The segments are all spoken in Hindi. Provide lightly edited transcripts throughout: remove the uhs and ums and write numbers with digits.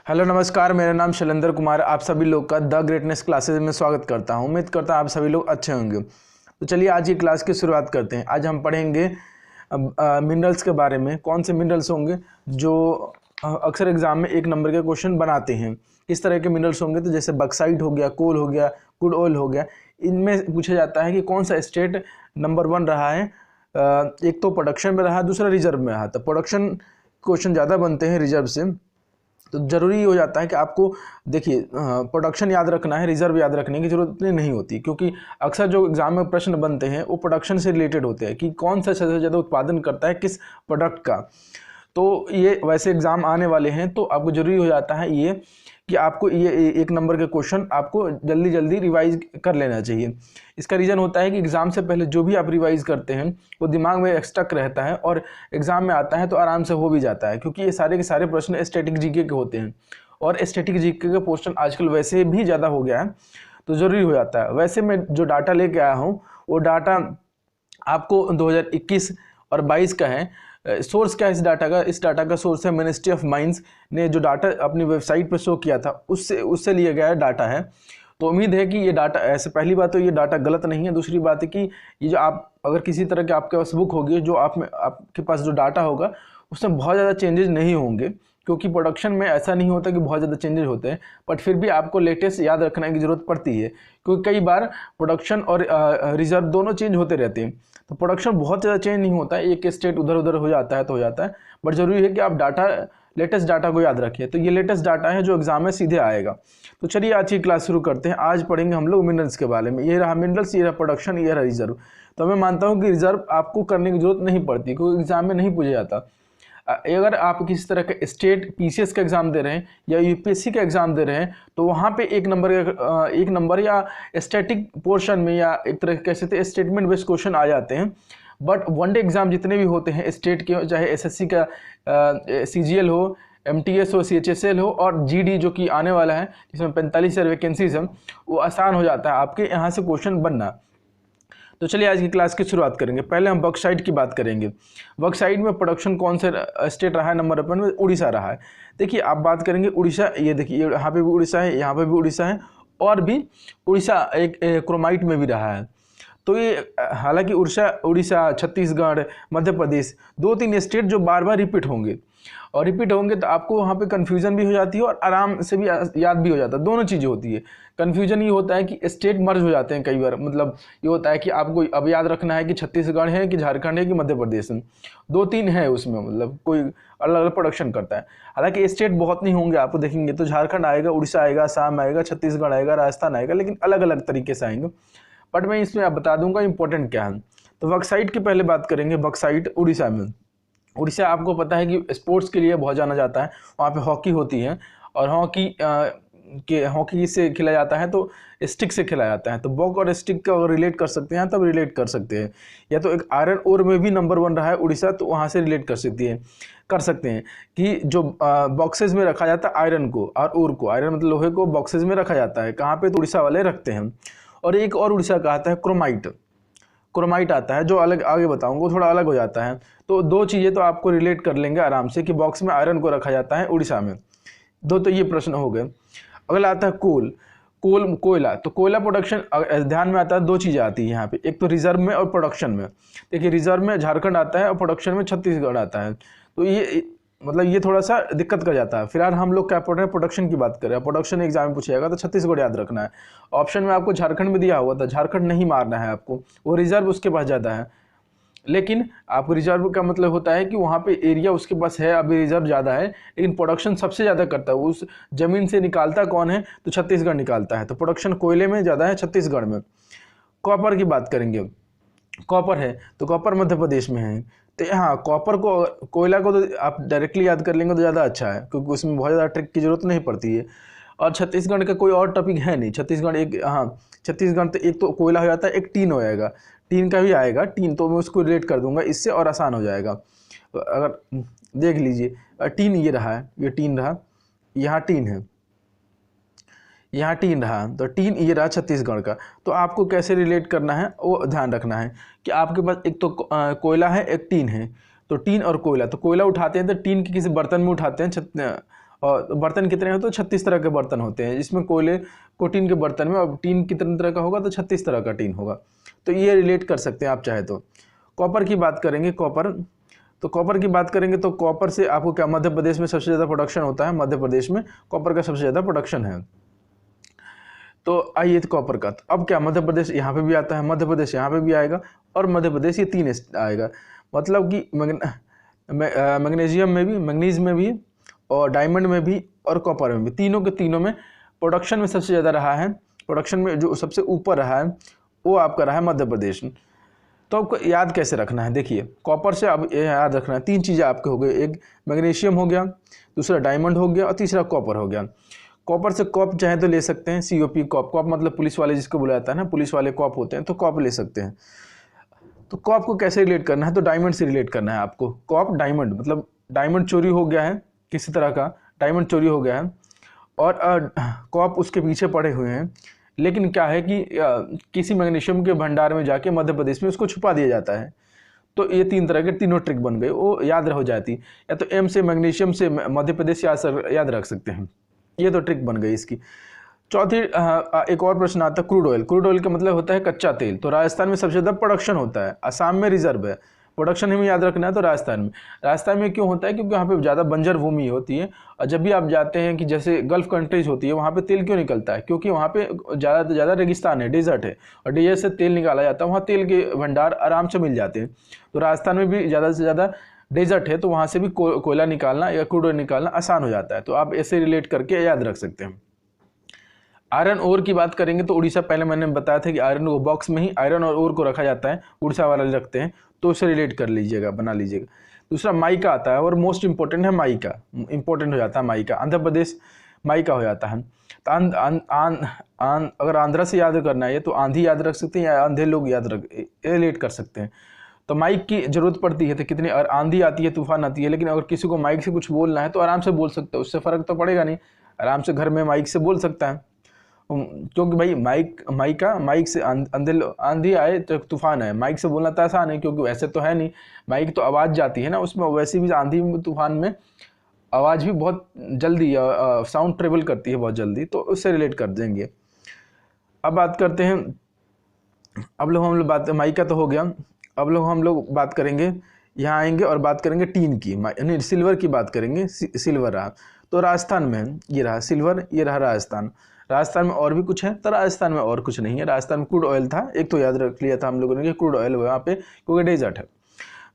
हेलो नमस्कार, मेरा नाम शैलेंद्र कुमार। आप सभी लोग का द ग्रेटनेस क्लासेज में स्वागत करता हूं। उम्मीद करता हूं आप सभी लोग अच्छे होंगे। तो चलिए आज की क्लास की शुरुआत करते हैं। आज हम पढ़ेंगे मिनरल्स के बारे में। कौन से मिनरल्स होंगे जो अक्सर एग्जाम में 1 नंबर के क्वेश्चन बनाते हैं। किस तरह के मिनरल्स होंगे, तो जैसे बक्साइट हो गया, कोल हो गया, क्रूड ऑयल हो गया। इनमें पूछा जाता है कि कौन सा स्टेट नंबर 1 रहा है। एक तो प्रोडक्शन में रहा, दूसरा रिजर्व में रहा। तो प्रोडक्शन क्वेश्चन ज़्यादा बनते हैं रिजर्व से, तो ज़रूरी हो जाता है कि आपको देखिए प्रोडक्शन याद रखना है। रिजर्व याद रखने की ज़रूरत नहीं होती, क्योंकि अक्सर जो एग्जाम में प्रश्न बनते हैं वो प्रोडक्शन से रिलेटेड होते हैं कि कौन सा सबसे ज़्यादा उत्पादन करता है किस प्रोडक्ट का। तो ये वैसे एग्ज़ाम आने वाले हैं, तो आपको ज़रूरी हो जाता है ये कि आपको ये 1 नंबर के क्वेश्चन आपको जल्दी जल्दी रिवाइज कर लेना चाहिए। इसका रीज़न होता है कि एग्ज़ाम से पहले जो भी आप रिवाइज करते हैं वो दिमाग में स्टक रहता है और एग्ज़ाम में आता है तो आराम से हो भी जाता है, क्योंकि ये सारे के सारे प्रश्न स्टैटिक जीके के होते हैं और स्टैटिक जीके का पोर्शन आजकल वैसे भी ज़्यादा हो गया है, तो ज़रूरी हो जाता है। वैसे मैं जो डाटा लेके आया हूँ वो डाटा आपको 2021 और 22 का है। सोर्स क्या है इस डाटा का? इस डाटा का सोर्स है मिनिस्ट्री ऑफ माइंस ने जो डाटा अपनी वेबसाइट पर शो किया था उससे लिया गया डाटा है। तो उम्मीद है कि ये डाटा ऐसे, पहली बात तो ये डाटा गलत नहीं है। दूसरी बात है कि ये जो आप अगर किसी तरह के आपके पास बुक होगी, जो आपके पास जो डाटा होगा उसमें बहुत ज़्यादा चेंजेस नहीं होंगे, क्योंकि प्रोडक्शन में ऐसा नहीं होता कि बहुत ज़्यादा चेंजेस होते हैं। बट फिर भी आपको लेटेस्ट याद रखने की ज़रूरत पड़ती है, क्योंकि कई बार प्रोडक्शन और रिजर्व दोनों चेंज होते रहते हैं। तो प्रोडक्शन बहुत ज़्यादा चेंज नहीं होता है, एक स्टेट उधर उधर हो जाता है तो हो जाता है, बट ज़रूरी है कि आप लेटेस्ट डाटा को याद रखिए। तो ये लेटेस्ट डाटा है जो एग्जाम में सीधे आएगा। तो चलिए आज की क्लास शुरू करते हैं। आज पढ़ेंगे हम लोग मिनरल्स के बारे में। ये रहा मिनरल्स, ये रहा प्रोडक्शन, ये रहा रिजर्व। तो मैं मानता हूँ कि रिजर्व आपको करने की जरूरत नहीं पड़ती, क्योंकि एग्जाम में नहीं पूछा जाता। अगर आप किसी तरह का स्टेट पीसीएस का एग्जाम दे रहे हैं या यूपीएससी का एग्जाम दे रहे हैं, तो वहाँ पे 1 नंबर या स्टैटिक पोर्शन में या एक तरह कह सकते हैं स्टेटमेंट बेस्ड क्वेश्चन आ जाते हैं। बट वनडे एग्जाम जितने भी होते हैं स्टेट के, चाहे एसएससी का सीजीएल हो, एमटीएस हो, सीएचएसएल हो और जीडी जो कि आने वाला है जिसमें 45,000 वैकेंसीज हैं, वो आसान हो जाता है आपके यहाँ से क्वेश्चन बनना। तो चलिए आज की क्लास की शुरुआत करेंगे। पहले हम बॉक्साइट की बात करेंगे। बॉक्साइट में प्रोडक्शन कौन से स्टेट रहा है नंबर 1 में? उड़ीसा रहा है। देखिए आप बात करेंगे उड़ीसा, ये देखिए यहाँ पे भी उड़ीसा है, यहाँ पे भी उड़ीसा है और भी उड़ीसा एक क्रोमाइट में भी रहा है। तो ये हालांकि उड़ीसा, छत्तीसगढ़, मध्य प्रदेश 2-3 स्टेट जो बार बार रिपीट होंगे, और रिपीट होंगे तो आपको वहाँ पे कन्फ्यूजन भी हो जाती है और आराम से भी याद भी हो जाता है। दोनों चीज़ें होती है। कन्फ्यूजन ये होता है कि स्टेट मर्ज हो जाते हैं कई बार, मतलब ये होता है कि आपको अब याद रखना है कि छत्तीसगढ़ है कि झारखंड है कि मध्य प्रदेश है। 2-3 है उसमें, मतलब कोई अलग अलग प्रोडक्शन करता है। हालांकि स्टेट बहुत नहीं होंगे, आपको देखेंगे तो झारखंड आएगा, उड़ीसा आएगा, असम आएगा, छत्तीसगढ़ आएगा, राजस्थान आएगा, लेकिन अलग अलग तरीके से आएंगे। बट मैं इसमें आप बता दूंगा इंपॉर्टेंट क्या है। तो बॉक्साइट की पहले बात करेंगे। बॉक्साइट उड़ीसा में। उड़ीसा आपको पता है कि स्पोर्ट्स के लिए बहुत जाना जाता है। वहाँ पे हॉकी होती है और हॉकी से खेला जाता है, तो स्टिक से खेला जाता है। तो बॉक और स्टिक का अगर रिलेट कर सकते हैं तब रिलेट कर सकते हैं। या तो एक आयरन ओर में भी नंबर 1 रहा है उड़ीसा, तो वहाँ से रिलेट कर सकते हैं कि जो बॉक्सेस में रखा जाता है आयरन को और ओर को, आयरन मतलब लोहे को बॉक्सेस में रखा जाता है। कहाँ पे? तो उड़ीसा वाले रखते हैं। और एक और उड़ीसा का आता है क्रोमाइट आता है, जो अलग आगे बताऊंगा, वो थोड़ा अलग हो जाता है। तो 2 चीज़ें तो आपको रिलेट कर लेंगे आराम से कि बॉक्स में आयरन को रखा जाता है उड़ीसा में। 2 तो ये प्रश्न हो गए। अगला आता है कोयला। तो कोयला प्रोडक्शन ध्यान में आता है, 2 चीज़ें आती है यहाँ पे, एक तो रिजर्व में और प्रोडक्शन में। देखिए रिजर्व में झारखंड आता है और प्रोडक्शन में छत्तीसगढ़ आता है। तो ये मतलब ये थोड़ा सा दिक्कत कर जाता है। फिलहाल हम लोग क्या पढ़ रहे हैं? प्रोडक्शन की बात कर रहे हैं। प्रोडक्शन एग्जाम में पूछेगा तो छत्तीसगढ़ याद रखना है। ऑप्शन में आपको झारखंड में दिया हुआ था, झारखंड नहीं मारना है आपको, वो रिजर्व उसके पास ज़्यादा है। लेकिन आपको रिजर्व का मतलब होता है कि वहाँ पे एरिया उसके पास है, अभी रिजर्व ज़्यादा है, लेकिन प्रोडक्शन सबसे ज़्यादा करता है। उस जमीन से निकालता कौन है? तो छत्तीसगढ़ निकालता है। तो प्रोडक्शन कोयले में ज़्यादा है छत्तीसगढ़ में। कॉपर की बात करेंगे। कॉपर है तो कॉपर मध्य प्रदेश में है। तो हाँ, कॉपर को, कोयला को तो आप डायरेक्टली याद कर लेंगे तो ज़्यादा अच्छा है, क्योंकि उसमें बहुत ज़्यादा ट्रिक की जरूरत नहीं पड़ती है। और छत्तीसगढ़ का कोई और टॉपिक है नहीं। छत्तीसगढ़ तो एक तो कोयला हो जाता है, एक टीन हो जाएगा, टीन का भी आएगा। टीन तो मैं उसको रिलेट कर दूंगा इससे और आसान हो जाएगा। तो अगर देख लीजिए टीन ये रहा है, ये टीन रहा, यहाँ टीन है, यहाँ टीन रहा, तो टीन ये रहा छत्तीसगढ़ का। तो आपको कैसे रिलेट करना है वो ध्यान रखना है कि आपके पास एक तो कोयला है, एक टीन है। तो टीन और कोयला, तो कोयला उठाते हैं तो टीन के किसी बर्तन में उठाते हैं, और बर्तन कितने होते हैं? 36 तरह के बर्तन होते हैं, जिसमें कोयले को टीन के बर्तन में, अब टीन कितने तरह का होगा तो 36 तरह का टीन होगा। तो ये रिलेट कर सकते हैं आप चाहे तो। कॉपर की बात करेंगे, कॉपर की बात करेंगे तो कॉपर से आपको क्या, मध्य प्रदेश में सबसे ज़्यादा प्रोडक्शन होता है, मध्य प्रदेश में कॉपर का सबसे ज़्यादा प्रोडक्शन है। तो आइए तो कॉपर का, तो अब क्या, मध्य प्रदेश यहाँ पे भी आता है, मध्य प्रदेश यहाँ पे भी आएगा और मध्य प्रदेश, ये 3 आएगा। मतलब कि मैग्नीशियम में भी, मैग्नीज में भी और डायमंड में भी और कॉपर में भी, तीनों के तीनों में प्रोडक्शन में सबसे ज़्यादा रहा है, प्रोडक्शन में जो सबसे ऊपर रहा है वो आपका रहा है मध्य प्रदेश। तो आपको याद कैसे रखना है, देखिए कॉपर से अब याद रखना है 3 चीज़ें आपके हो गई, एक मैग्नीशियम हो गया, दूसरा डायमंड हो गया और तीसरा कॉपर हो गया। कॉपर से कॉप चाहे तो ले सकते हैं, COP कॉप, कॉप मतलब पुलिस वाले जिसको बुलाया जाता है ना, पुलिस वाले कॉप होते हैं, तो कॉप ले सकते हैं। तो कॉप को कैसे रिलेट करना है, तो डायमंड से रिलेट करना है आपको। कॉप डायमंड मतलब डायमंड चोरी हो गया है, किसी तरह का डायमंड चोरी हो गया है और कॉप उसके पीछे पड़े हुए हैं, लेकिन क्या है कि किसी मैग्नीशियम के भंडार में जाके मध्य प्रदेश में उसको छुपा दिया जाता है। तो ये 3 तरह के तीनों ट्रिक बन गए, वो याद हो जाती। या तो M से मैग्नीशियम से मध्य प्रदेश याद रख सकते हैं, ये तो ट्रिक बन गई इसकी। चौथी एक और प्रश्न आता है क्रूड ऑयल। क्रूड ऑयल का मतलब होता है कच्चा तेल। तो राजस्थान में सबसे ज़्यादा प्रोडक्शन होता है, असम में रिजर्व है, प्रोडक्शन हमें याद रखना है। तो राजस्थान में क्यों होता है, क्योंकि वहाँ पे ज़्यादा बंजर भूमि होती है। और जब भी आप जाते हैं कि जैसे गल्फ कंट्रीज होती है, वहाँ पे तेल क्यों निकलता है, क्योंकि वहाँ पे ज़्यादा से ज़्यादा रेगिस्तान है, डेजर्ट है, और डेजर्ट से तेल निकाला जाता है, वहाँ तेल के भंडार आराम से मिल जाते हैं। तो राजस्थान में भी ज़्यादा से ज़्यादा डेजर्ट है, तो वहाँ से भी कोयला निकालना या क्रूड ऑयल निकालना आसान हो जाता है। तो आप ऐसे रिलेट करके याद रख सकते हैं। आयरन ओर की बात करेंगे तो उड़ीसा, पहले मैंने बताया था कि आयरन को बॉक्स में ही आयरन और ओर को रखा जाता है, उड़ीसा वाले रखते हैं, तो उसे रिलेट कर लीजिएगा, बना लीजिएगा। दूसरा माइका आता है और मोस्ट इंपॉर्टेंट है माइका, इंपॉर्टेंट हो जाता है माइका, आंध्र प्रदेश माइका हो जाता है। तो अगर आंध्रा से याद करना है तो आंधी याद रख सकते हैं या आंधे लोग रिलेट कर सकते हैं। तो माइक की जरूरत पड़ती है, तो कितनी आंधी आती है, तूफान आती है, लेकिन अगर किसी को माइक से कुछ बोलना है तो आराम से बोल सकते हैं, उससे फ़र्क तो पड़ेगा नहीं, आराम से घर में माइक से बोल सकता है। क्योंकि भाई माइक से आंधी आए तो तूफान आए, माइक से बोलना तो आसान है, क्योंकि वैसे तो है नहीं, माइक तो आवाज़ जाती है ना उसमें, वैसे भी आंधी में तूफान में आवाज़ भी बहुत जल्दी साउंड ट्रेवल करती है बहुत जल्दी, तो उससे रिलेट कर देंगे। अब बात करते हैं, हम लोग बात माइका तो हो गया, अब हम लोग बात करेंगे, यहाँ आएंगे और बात करेंगे टीन की, यानी सिल्वर की बात करेंगे। सिल्वर रहा तो राजस्थान में, ये रहा सिल्वर, ये रहा राजस्थान में और भी कुछ है, तो राजस्थान में और कुछ नहीं है। राजस्थान में क्रूड ऑयल था, एक तो याद रख लिया था हम लोगों ने कि क्रूड ऑयल वहाँ पे, क्योंकि डेजर्ट है।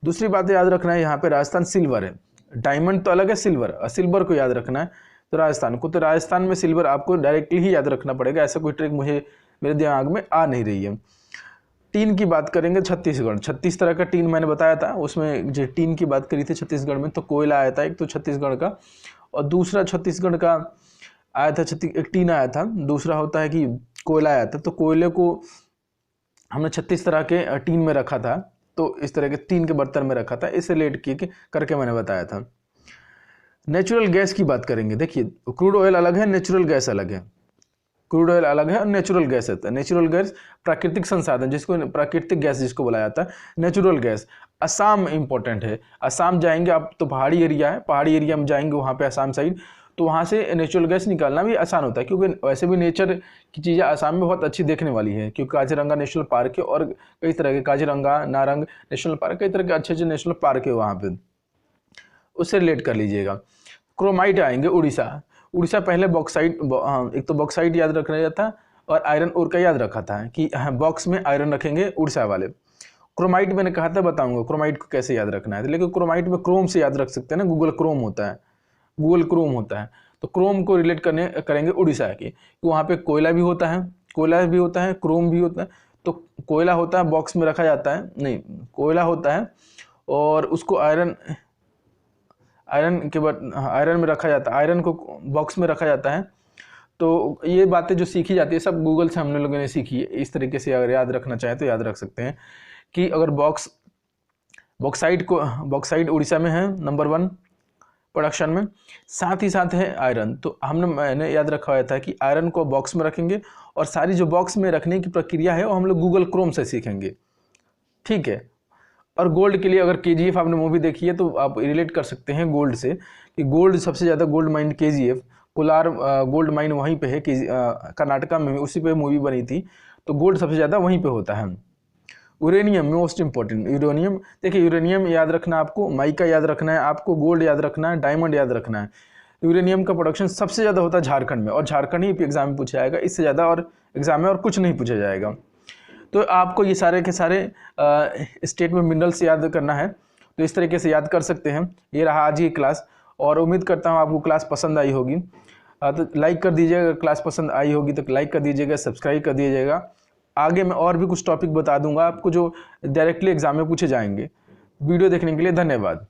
दूसरी बात याद रखना है, यहाँ पे राजस्थान सिल्वर है, डायमंड तो अलग है, सिल्वर को याद रखना है तो राजस्थान को। तो राजस्थान में सिल्वर आपको डायरेक्टली ही याद रखना पड़ेगा, ऐसा कोई ट्रिक मेरे दिमाग में आ नहीं रही है। टीन की बात करेंगे, छत्तीसगढ़, 36 तरह का टीन मैंने बताया था, उसमें जो टीन की बात करी थी छत्तीसगढ़ में, तो कोयला आया था एक तो छत्तीसगढ़ का, और दूसरा छत्तीसगढ़ का आया था, एक टीन आया था, दूसरा होता है कि कोयला आया था। तो कोयले को हमने 36 तरह के टीन में रखा था, तो इस तरह के टीन के बर्तन में रखा था, इसे रिलेट करके मैंने बताया था। नेचुरल गैस की बात करेंगे, देखिए क्रूड ऑयल अलग है, नेचुरल गैस अलग है, क्रूड ऑयल अलग है और नेचुरल गैस है। नेचुरल गैस प्राकृतिक संसाधन, जिसको प्राकृतिक गैस जिसको बुलाया जाता है, नेचुरल गैस। असम इंपॉर्टेंट है, असम जाएंगे आप तो पहाड़ी एरिया है, पहाड़ी एरिया में जाएंगे वहाँ पे असम साइड, तो वहाँ से नेचुरल गैस निकालना भी आसान होता है, क्योंकि वैसे भी नेचर की चीज़ें असम में बहुत अच्छी देखने वाली है, क्योंकि काजीरंगा नेशनल पार्क है और कई तरह के, काजीरंगा, नारंग नेशनल पार्क, कई तरह के अच्छे अच्छे नेशनल पार्क है वहाँ पे, उससे रिलेट कर लीजिएगा। क्रोमाइट आएंगे, उड़ीसा पहले बॉक्साइट, एक तो बॉक्साइट याद रखना था और आयरन ओर का याद रखा था कि बॉक्स में आयरन रखेंगे उड़ीसा वाले। क्रोमाइट मैंने कहा था बताऊंगा क्रोमाइट को कैसे याद रखना है, लेकिन क्रोमाइट में क्रोम से याद रख सकते हैं ना, गूगल क्रोम होता है, तो क्रोम को रिलेट करेंगे उड़ीसा की, वहाँ पे कोयला भी होता है, क्रोम भी होता है। तो कोयला होता है बॉक्स में रखा जाता है, नहीं कोयला होता है और उसको आयरन में रखा जाता है, आयरन को बॉक्स में रखा जाता है। तो ये बातें जो सीखी जाती है सब गूगल से हमने लोगों ने सीखी है, इस तरीके से अगर याद रखना चाहें तो याद रख सकते हैं कि अगर बॉक्साइट उड़ीसा में है नंबर 1 प्रोडक्शन में, साथ ही साथ है आयरन। तो मैंने याद रखा हुआ था कि आयरन को बॉक्स में रखेंगे और सारी जो बॉक्स में रखने की प्रक्रिया है वो हम लोग गूगल क्रोम से सीखेंगे, ठीक है। और गोल्ड के लिए अगर KGF आपने मूवी देखी है तो आप रिलेट कर सकते हैं गोल्ड से, कि गोल्ड सबसे ज़्यादा gold mine KGF, Kolar gold mine वहीं पे है कि कर्नाटका में, उसी पे मूवी बनी थी, तो गोल्ड सबसे ज़्यादा वहीं पे होता है। यूरेनियम मोस्ट इंपॉर्टेंट, यूरेनियम देखिए, यूरेनियम याद रखना आपको, माइका याद रखना है आपको, गोल्ड याद रखना है, डायमंड याद रखना है। यूरेनियम का प्रोडक्शन सबसे ज़्यादा होता है झारखंड में, और झारखंड ही एग्जाम में पूछा जाएगा, इससे ज़्यादा और एग्जाम में और कुछ नहीं पूछा जाएगा। तो आपको ये सारे के सारे स्टेट में मिनरल्स याद करना है, तो इस तरीके से याद कर सकते हैं। ये रहा आज की क्लास, और उम्मीद करता हूँ आपको क्लास पसंद आई होगी। तो लाइक कर दीजिएगा, क्लास पसंद आई होगी तो लाइक कर दीजिएगा, सब्सक्राइब कर दीजिएगा। आगे मैं और भी कुछ टॉपिक बता दूंगा आपको जो डायरेक्टली एग्जाम में पूछे जाएंगे। वीडियो देखने के लिए धन्यवाद।